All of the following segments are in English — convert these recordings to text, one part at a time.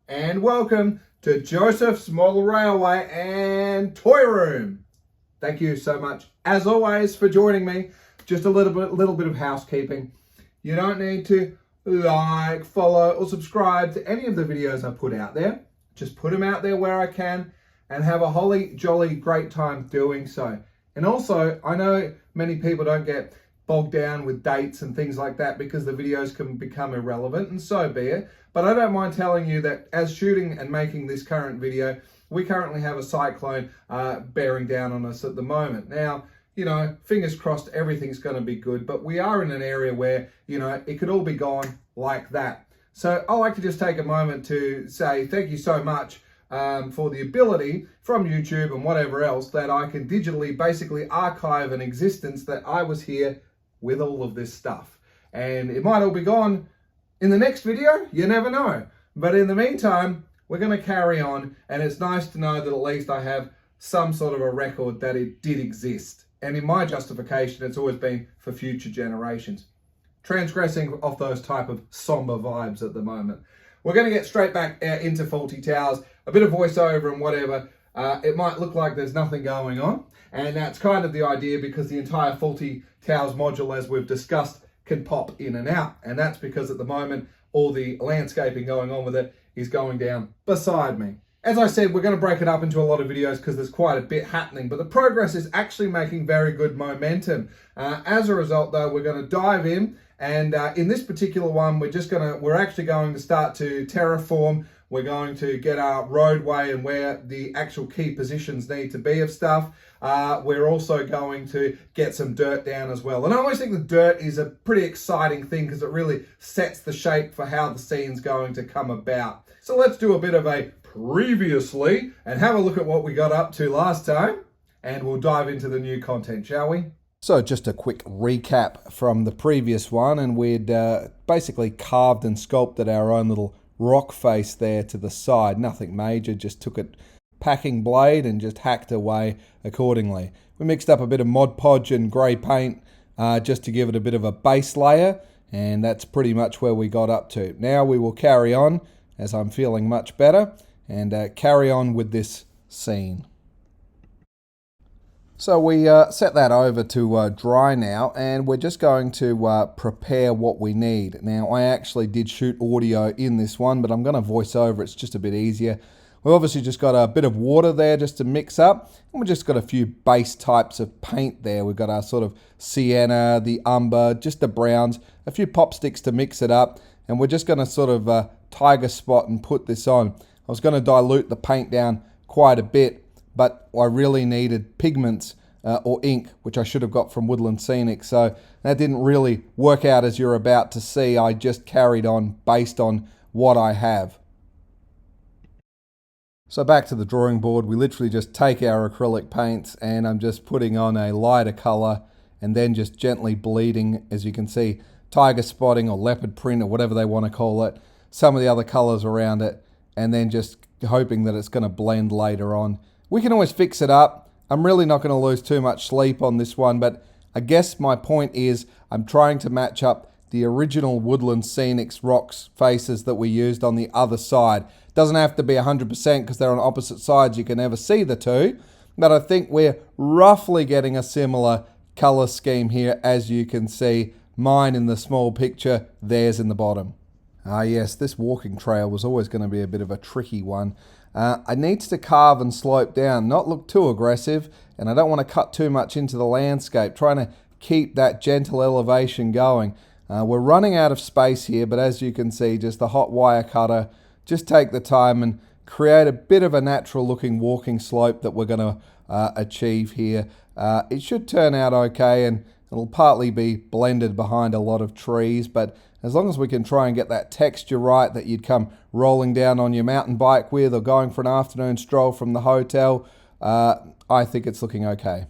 and welcome to Josef's Model Railway and Toy Room. Thank you so much, as always, for joining me. Just a little bit of housekeeping. You don't need to like, follow, or subscribe to any of the videos I put out there. Just put them out there where I can and have a holly jolly great time doing so. And also, I know many people don't get bogged down with dates and things like that because the videos can become irrelevant, and so be it. But I don't mind telling you that as shooting and making this current video, we currently have a cyclone bearing down on us at the moment. Now, you know, fingers crossed everything's going to be good, but we are in an area where, you know, it could all be gone like that. So I'd like to just take a moment to say thank you so much for the ability from YouTube and whatever else that I can digitally basically archive an existence that I was here with all of this stuff. And it might all be gone in the next video, you never know. But in the meantime, we're going to carry on, and it's nice to know that at least I have some sort of a record that it did exist. And in my justification, it's always been for future generations. Transgressing off those type of somber vibes at the moment. We're going to get straight back into Fawlty Towers, a bit of voiceover and whatever. It might look like there's nothing going on, and that's kind of the idea because the entire Fawlty Towers module, as we've discussed, can pop in and out. And that's because at the moment, all the landscaping going on with it is going down beside me. As I said, we're going to break it up into a lot of videos because there's quite a bit happening, but the progress is actually making very good momentum. As a result, though, we're going to dive in, and in this particular one, we're actually going to start to terraform. We're going to get our roadway and where the actual key positions need to be of stuff. We're also going to get some dirt down as well. And I always think the dirt is a pretty exciting thing because it really sets the shape for how the scene's going to come about. So let's do a bit of a previously and have a look at what we got up to last time, and we'll dive into the new content, shall we? So just a quick recap from the previous one, and we'd basically carved and sculpted our own little rock face there to the side. Nothing major, just took it packing blade and just hacked away accordingly. We mixed up a bit of Mod Podge and grey paint just to give it a bit of a base layer, and that's pretty much where we got up to. Now we will carry on, as I'm feeling much better, and carry on with this scene. So we set that over to dry now, and we're just going to prepare what we need. Now, I actually did shoot audio in this one, but I'm going to voice over. It's just a bit easier. We've obviously just got a bit of water there just to mix up, and we've just got a few base types of paint there. We've got our sort of sienna, the umber, just the browns, a few pop sticks to mix it up, and we're just going to sort of tiger spot and put this on. I was going to dilute the paint down quite a bit, but I really needed pigments or ink, which I should have got from Woodland Scenics. So that didn't really work out as you're about to see. I just carried on based on what I have. So back to the drawing board, we literally just take our acrylic paints, and I'm just putting on a lighter color and then just gently bleeding, as you can see, tiger spotting or leopard print or whatever they want to call it, some of the other colors around it, and then just hoping that it's going to blend later on. We can always fix it up. I'm really not going to lose too much sleep on this one, but I guess my point is I'm trying to match up the original Woodland Scenics rocks faces that we used on the other side. Doesn't have to be 100% because they're on opposite sides. You can never see the two, but I think we're roughly getting a similar color scheme here, as you can see. Mine in the small picture, theirs in the bottom. Ah yes, this walking trail was always going to be a bit of a tricky one. I need to carve and slope down, not look too aggressive, and I don't want to cut too much into the landscape, trying to keep that gentle elevation going. We're running out of space here, but as you can see, just the hot wire cutter, just take the time and create a bit of a natural looking walking slope that we're going to achieve here. It should turn out okay, and it'll partly be blended behind a lot of trees, but as long as we can try and get that texture right that you'd come rolling down on your mountain bike with or going for an afternoon stroll from the hotel, I think it's looking okay.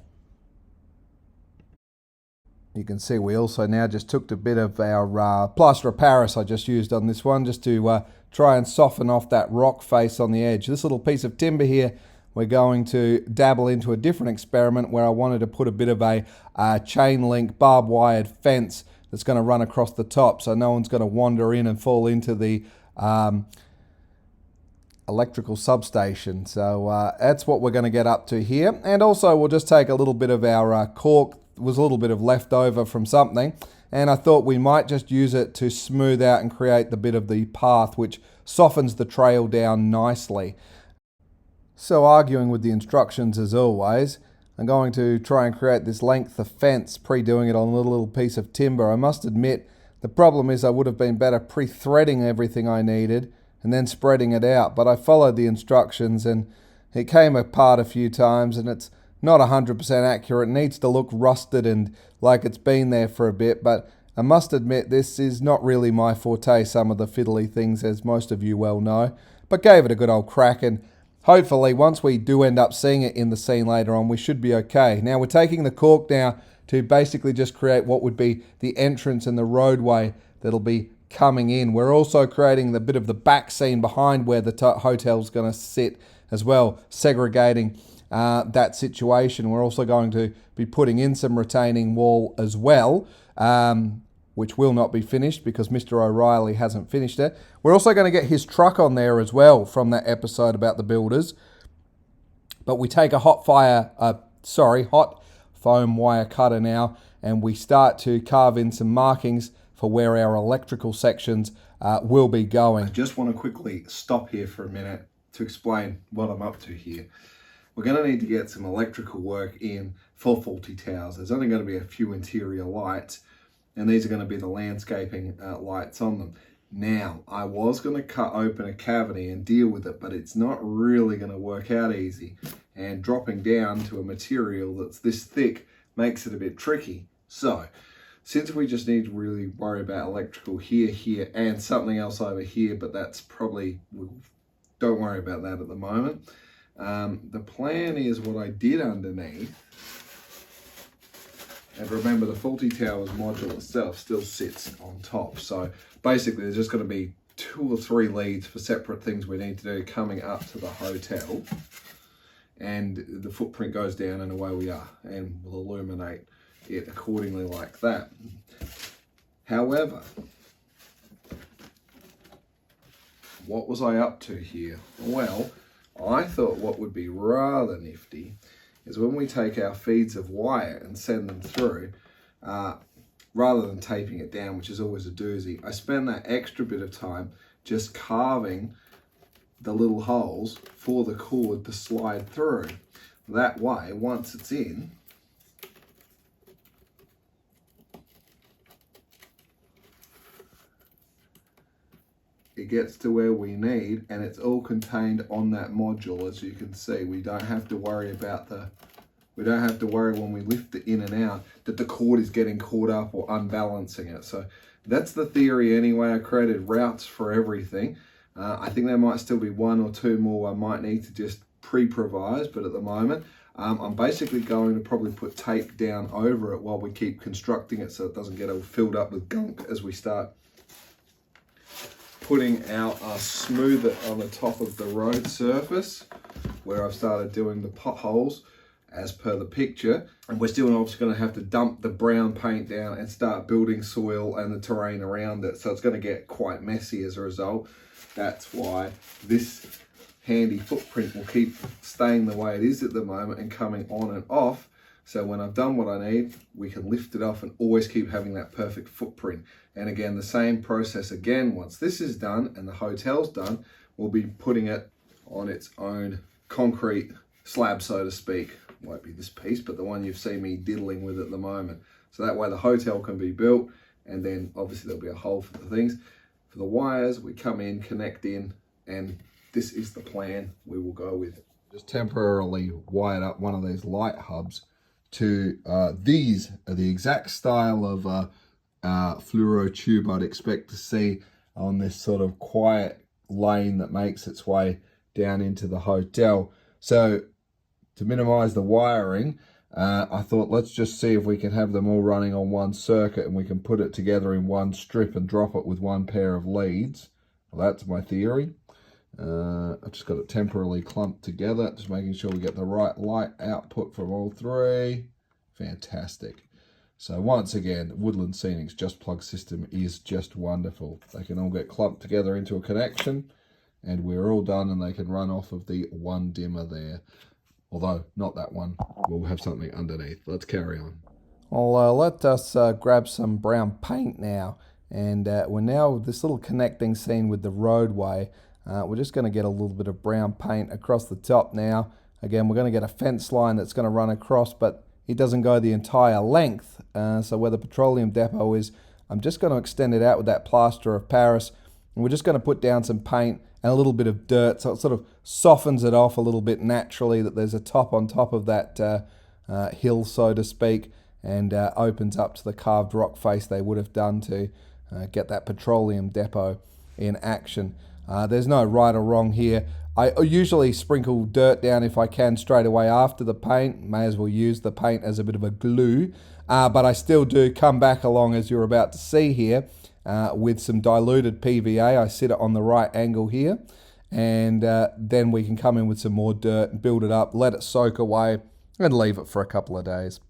You can see we also now just took a bit of our plaster of Paris I just used on this one just to try and soften off that rock face on the edge. This little piece of timber here, we're going to dabble into a different experiment where I wanted to put a bit of a chain link barbed wired fence that's going to run across the top so no one's going to wander in and fall into the electrical substation. So that's what we're going to get up to here. And also we'll just take a little bit of our cork. There was a little bit of leftover from something, and I thought we might just use it to smooth out and create the bit of the path which softens the trail down nicely. So arguing with the instructions as always, I'm going to try and create this length of fence, pre-doing it on a little piece of timber. I must admit, the problem is I would have been better pre-threading everything I needed and then spreading it out, but I followed the instructions and it came apart a few times and it's not 100% accurate. It needs to look rusted and like it's been there for a bit, but I must admit this is not really my forte, some of the fiddly things, as most of you well know, but gave it a good old crack, and hopefully once we do end up seeing it in the scene later on, we should be okay. Now we're taking the cork now to basically just create what would be the entrance and the roadway that'll be coming in. We're also creating the bit of the back scene behind where the hotel's going to sit as well, segregating that situation. We're also going to be putting in some retaining wall as well, which will not be finished because Mr. O'Reilly hasn't finished it. We're also going to get his truck on there as well from that episode about the builders. But we take a hot foam wire cutter now, and we start to carve in some markings for where our electrical sections will be going. I just want to quickly stop here for a minute to explain what I'm up to here. We're going to need to get some electrical work in for Fawlty towers. There's only going to be a few interior lights, and these are going to be the landscaping lights on them. Now, I was going to cut open a cavity and deal with it, but it's not really going to work out easy. And dropping down to a material that's this thick makes it a bit tricky. So, since we just need to really worry about electrical here, and something else over here, but that's probably, don't worry about that at the moment. The plan is what I did underneath. And remember, the Fawlty Towers module itself still sits on top. So basically there's just going to be 2 or 3 leads for separate things we need to do coming up to the hotel. And the footprint goes down and away we are. And we'll illuminate it accordingly like that. However, what was I up to here? Well, I thought what would be rather nifty is when we take our feeds of wire and send them through, rather than taping it down, which is always a doozy, I spend that extra bit of time just carving the little holes for the cord to slide through. That way, once it's in, it gets to where we need, and it's all contained on that module. As you can see, we don't have to worry about when we lift it in and out that the cord is getting caught up or unbalancing it. So that's the theory anyway. I created routes for everything. I think there might still be 1 or 2 more I might need to just pre-provise, but at the moment I'm basically going to probably put tape down over it while we keep constructing it so it doesn't get all filled up with gunk as we start putting our smoother on the top of the road surface where I've started doing the potholes as per the picture. And we're still obviously going to have to dump the brown paint down and start building soil and the terrain around it. So it's going to get quite messy as a result. That's why this handy footprint will keep staying the way it is at the moment and coming on and off. So when I've done what I need, we can lift it off and always keep having that perfect footprint. And again, the same process again, once this is done and the hotel's done, we'll be putting it on its own concrete slab, so to speak. Won't be this piece, but the one you've seen me diddling with at the moment. So that way the hotel can be built, and then obviously there'll be a hole for the things. For the wires, we come in, connect in, and this is the plan we will go with. Just temporarily wired up one of these light hubs to these are the exact style of fluoro tube I'd expect to see on this sort of quiet lane that makes its way down into the hotel. So to minimize the wiring, I thought let's just see if we can have them all running on one circuit and we can put it together in one strip and drop it with one pair of leads. Well, that's my theory. I've just got it temporarily clumped together, just making sure we get the right light output from all 3. Fantastic. So once again, Woodland Scenics Just Plug system is just wonderful. They can all get clumped together into a connection, and we're all done, and they can run off of the one dimmer there. Although, not that one. We'll have something underneath. Let's carry on. Well, let us grab some brown paint now. And we're now with this little connecting scene with the roadway. We're just going to get a little bit of brown paint across the top now. Again, we're going to get a fence line that's going to run across, but it doesn't go the entire length. So where the petroleum depot is, I'm just going to extend it out with that plaster of Paris. And we're just going to put down some paint and a little bit of dirt, so it sort of softens it off a little bit naturally, that there's a top on top of that hill, so to speak, and opens up to the carved rock face they would have done to get that petroleum depot in action. There's no right or wrong here. I usually sprinkle dirt down if I can straight away after the paint. May as well use the paint as a bit of a glue. But I still do come back along, as you're about to see here, with some diluted PVA. I sit it on the right angle here, and then we can come in with some more dirt and build it up, let it soak away, and leave it for a couple of days.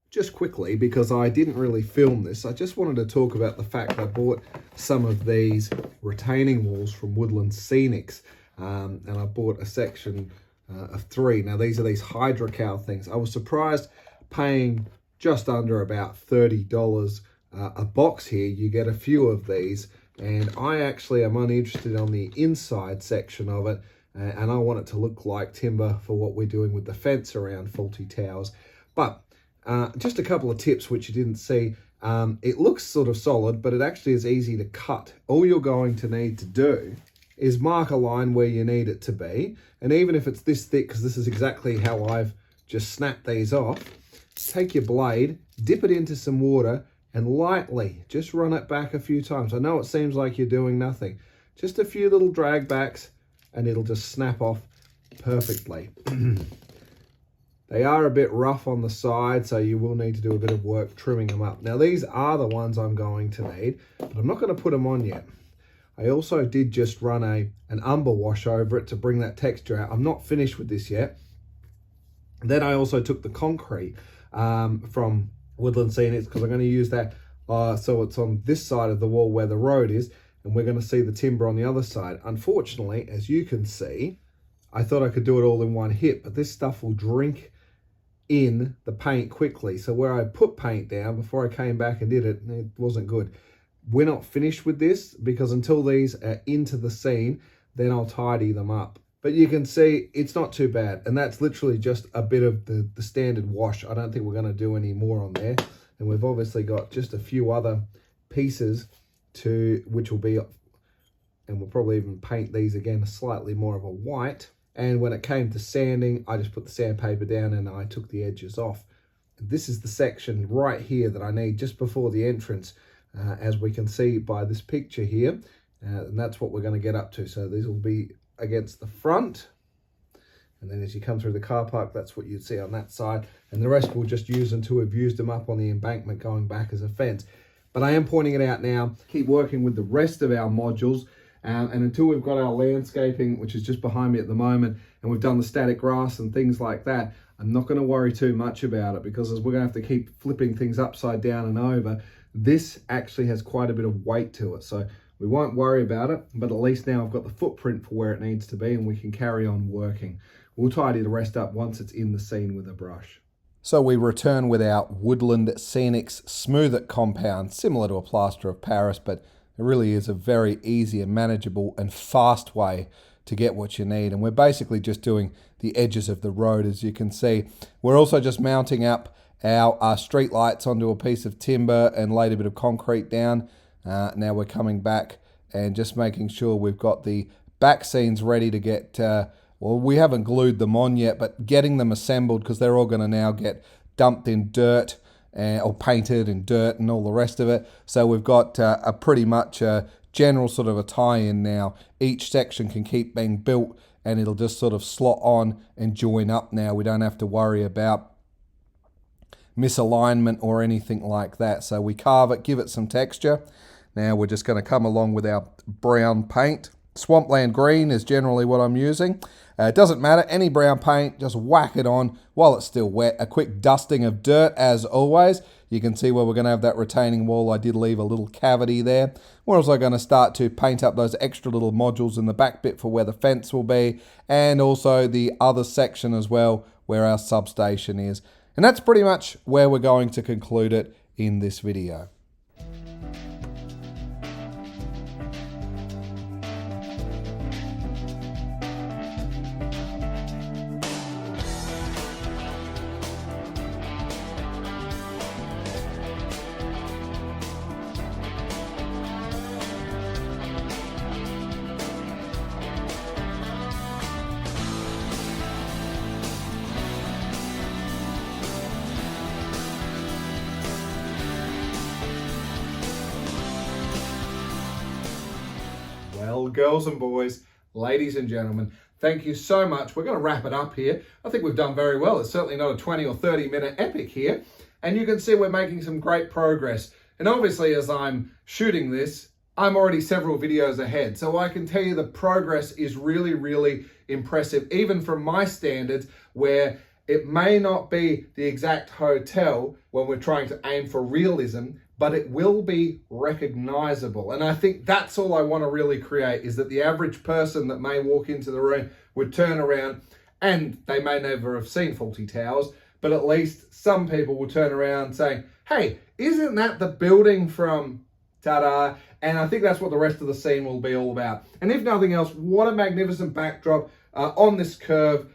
Just quickly, because I didn't really film this, I just wanted to talk about the fact I bought some of these retaining walls from Woodland Scenics, and I bought a section of 3. Now these are these hydrocal things. I was surprised paying just under about $30 a box here. You get a few of these, and I actually am only interested on the inside section of it, and I want it to look like timber for what we're doing with the fence around Fawlty Towers. But just a couple of tips which you didn't see. It looks sort of solid, but it actually is easy to cut. All you're going to need to do is mark a line where you need it to be. And even if it's this thick, because this is exactly how I've just snapped these off, take your blade, dip it into some water, and lightly just run it back a few times. I know it seems like you're doing nothing. Just a few little drag backs, and it'll just snap off perfectly. They are a bit rough on the side, so you will need to do a bit of work trimming them up. Now, these are the ones I'm going to need, but I'm not going to put them on yet. I also did just run an umber wash over it to bring that texture out. I'm not finished with this yet. Then I also took the concrete from Woodland Scenics, because I'm going to use that so it's on this side of the wall where the road is, and we're going to see the timber on the other side. Unfortunately, as you can see, I thought I could do it all in one hit, but this stuff will drink in the paint quickly. So where I put paint down before I came back and did it, it wasn't good. We're not finished with this, because until these are into the scene, then I'll tidy them up. But you can see it's not too bad, and that's literally just a bit of the standard wash. I don't think we're going to do any more on there, and we've obviously got just a few other pieces which will be, and we'll probably even paint these again slightly more of a white. And when it came to sanding, I just put the sandpaper down and I took the edges off. This is the section right here that I need just before the entrance, as we can see by this picture here. And that's what we're going to get up to. So these will be against the front. And then as you come through the car park, that's what you'd see on that side. And the rest we'll just use until we've used them up on the embankment going back as a fence. But I am pointing it out now. Keep working with the rest of our modules. And until we've got our landscaping, which is just behind me at the moment, and we've done the static grass and things like that, I'm not going to worry too much about it, because as we're going to have to keep flipping things upside down and over, this actually has quite a bit of weight to it. So we won't worry about it, but at least now I've got the footprint for where it needs to be, and we can carry on working. We'll tidy the rest up once it's in the scene with a brush. So we return with our Woodland Scenics Smooth It compound, similar to a plaster of Paris, but it really is a very easy and manageable and fast way to get what you need. And we're basically just doing the edges of the road, as you can see. We're also just mounting up our street lights onto a piece of timber and laid a bit of concrete down. Now we're coming back and just making sure we've got the back scenes ready to get, well, we haven't glued them on yet, but getting them assembled, because they're all going to now get dumped in dirt or painted in dirt and all the rest of it. So we've got a pretty much general sort of a tie-in now. Each section can keep being built, and it'll just sort of slot on and join up now. We don't have to worry about misalignment or anything like that. So we carve it, give it some texture. Now we're just going to come along with our brown paint. Swampland green is generally what I'm using. It doesn't matter, any brown paint, just whack it on while it's still wet. A quick dusting of dirt as always. You can see where we're going to have that retaining wall. I did leave a little cavity there. We're also going to start to paint up those extra little modules in the back bit for where the fence will be, and also the other section as well where our substation is. And that's pretty much where we're going to conclude it in this video. Well, girls and boys, ladies and gentlemen, thank you so much. We're going to wrap it up here. I think we've done very well. It's certainly not a 20 or 30 minute epic here. And you can see we're making some great progress. And obviously, as I'm shooting this, I'm already several videos ahead. So I can tell you the progress is really, really impressive, even from my standards, where it may not be the exact hotel when we're trying to aim for realism, but it will be recognizable. And I think that's all I want to really create, is that the average person that may walk into the room would turn around, and they may never have seen Fawlty Towers, but at least some people will turn around saying, hey, isn't that the building from TADA? And I think that's what the rest of the scene will be all about. And if nothing else, what a magnificent backdrop on this curve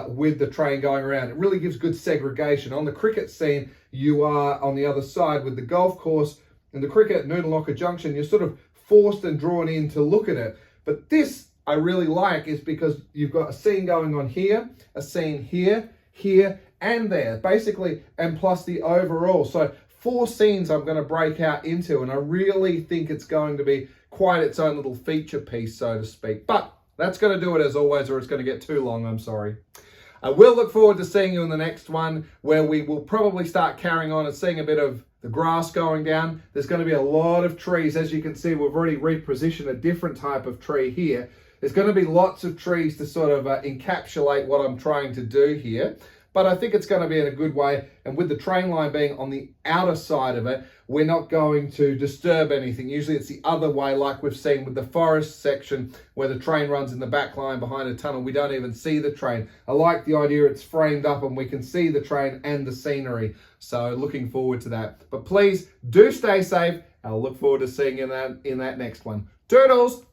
with the train going around. It really gives good segregation. On the cricket scene, you are on the other side with the golf course and the cricket at Noodle Junction. You're sort of forced and drawn in to look at it. But this I really like is because you've got a scene going on here, a scene here, here, and there, basically, and plus the overall. So 4 scenes I'm going to break out into, and I really think it's going to be quite its own little feature piece, so to speak. But that's going to do it as always, or it's going to get too long, I'm sorry. I will look forward to seeing you in the next one, where we will probably start carrying on and seeing a bit of the grass going down. There's going to be a lot of trees. As you can see, we've already repositioned a different type of tree here. There's going to be lots of trees to sort of encapsulate what I'm trying to do here. But I think it's going to be in a good way. And with the train line being on the outer side of it, we're not going to disturb anything. Usually it's the other way, like we've seen with the forest section where the train runs in the back line behind a tunnel. We don't even see the train. I like the idea it's framed up and we can see the train and the scenery. So looking forward to that. But please do stay safe. I'll look forward to seeing you in that next one. Toodles!